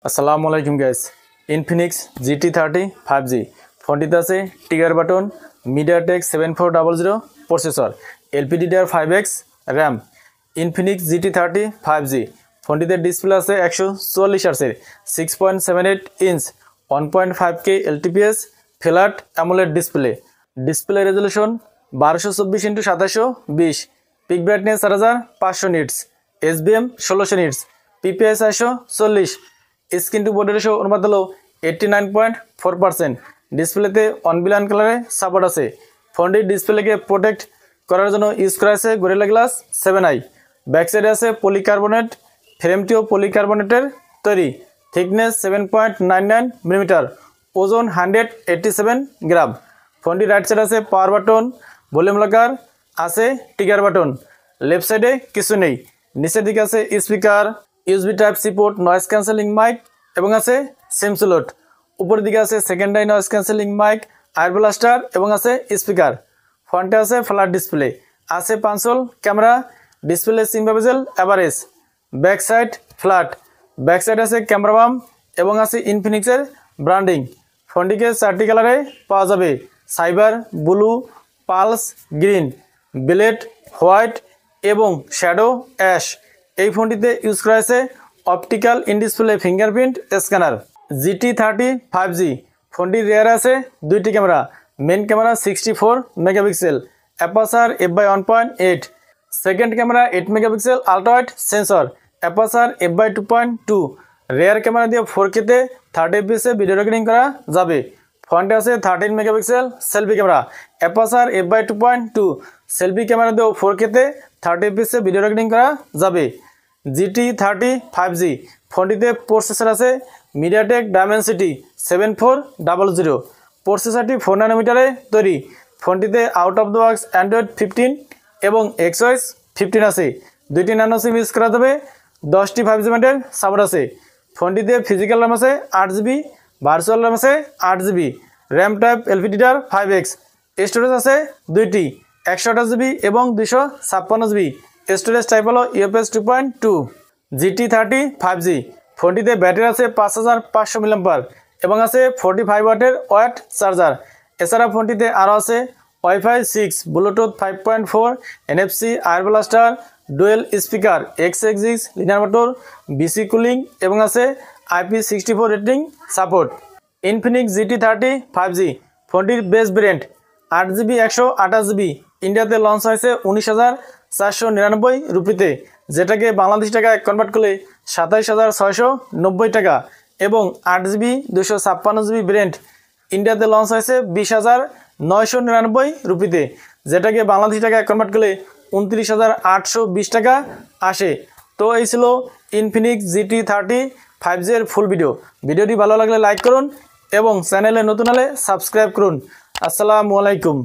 আসসালামু আলাইকুম guys. Infinix GT30 5G ফোনটিতে আছে trigger button, MediaTek 7400 processor, LPDDR5X RAM. Infinix GT30 5G ফোনটিতে ডিসপ্লে আছে 144 হার্জের 6.78 inch 1.5K LTPS flat AMOLED display resolution 1224x2720, peak brightness 4500 nits, SBM 1600 nits, PPI 440, screen to body ratio অনুপাত হলো 89.4%। ডিসপ্লেতে অনবিলান কালারে support আছে। ফোনটির ডিসপ্লেকে প্রোটেক্ট করার জন্য ইউজ করা আছে গরিলা গ্লাস 7i। ব্যাক সাইডে আছে পলিকার্বনেট, ফ্রেমটিও পলিকার্বনেটের তৈরি। থিকনেস 7.99 মিলিমিটার, ওজন 187 গ্রাম। ফোনটির রাইট সাইড আছে পাওয়ার বাটন, ভলিউম লকার, আছে টিগার বাটন। লেফট সাইডে কিছু নেই। নিচের দিকে আছে speaker, USB Type-C port, noise cancelling mic এবং আছে সিম স্লট। উপরের দিকে আছে secondary noise cancelling mic, air blaster এবং আছে স্পিকার। ফ্রন্টে আছে ফ্ল্যাট ডিসপ্লে, আছে পাঁচল ক্যামেরা, ডিসপ্লে সিম্বা bezel average. Back side flat, back side আছে ক্যামেরা বাম এবং আছে ইনফিনিক্সের ব্র্যান্ডিং। ফোনটিকে 4টি কালারে পাওয়া যাবে: cyber, blue, pulse green, blade white এবং শ্যাডো অ্যাশ। এই ফোনটিতে ইউজ করা হয়েছে optical in display fingerprint scanner. GT30 5G ফোনটির রেয়ার আছে 2টি camera. Main camera 64 megapixel, aperture f/1.8, second camera 8 megapixel ultrawide sensor, aperture f/2.2। Rear camera দিয়ে 4K-তে 30 fps ভিডিও রেকর্ডিং করা যাবে। ফ্রন্টে আছে 13 megapixel selfie camera, aperture f/2.2। Selfie camera দিয়েও 4K-তে 30 fps ভিডিও রেকর্ডিং করা যাবে। GT30 5G ফোনটিতে প্রসেসর আছে মিডিয়াটেক ডায়মেনসিটি 7400। প্রসেসরটি 4 ন্যানোমিটারে তৈরি। ফোনটিতে out of the box Android 15 এবং XOS 15 আছে। 2টি ন্যানো সিম ইউজ করা যাবে। 10টি 5G ব্যান্ডের সাপোর্ট আছে। ফোনটিতে ফিজিক্যাল র্যাম আছে 8GB, ভার্চুয়াল র্যাম আছে 8GB, RAM type LPDDR5X। Storage আছে 2টি, 128GB এবং 256GB। স্টোরেজ টাইপ হলো UFS 2.2। GT30 5G ফোনটিতে ব্যাটারি আছে 5500 mAh এবং আছে 45 ওয়াটের ওয়াট চার্জার। এছাড়া ফোনটিতে আরও আছে Wi-Fi 6, Bluetooth 5.4, NFC, air blaster, dual speaker, x86 linear motor, BC cooling এবং আছে IP64 rating support. Infinix GT30 5G ফোনটির বেস ভেরিয়েন্ট 8GB 128GB ইন্ডিয়াতে লঞ্চ হয়েছে 19,499 রুপিতে, যেটাকে বাংলাদেশ টাকায় কনভার্ট করলে 27,690 টাকা। এবং 8GB 256GB ভেরিয়েন্ট ইন্ডিয়াতে লঞ্চ হয়েছে 20,999 রুপিতে, যেটাকে বাংলাদেশ টাকায় কনভার্ট করলে 29,820 টাকা আসে। তো এই ছিল ইনফিনিক্স GT30 5G এর ফুল ভিডিওটি ভালো লাগলে লাইক করুন এবং চ্যানেলে নতুন হলে সাবস্ক্রাইব করুন। আসসালামু আলাইকুম।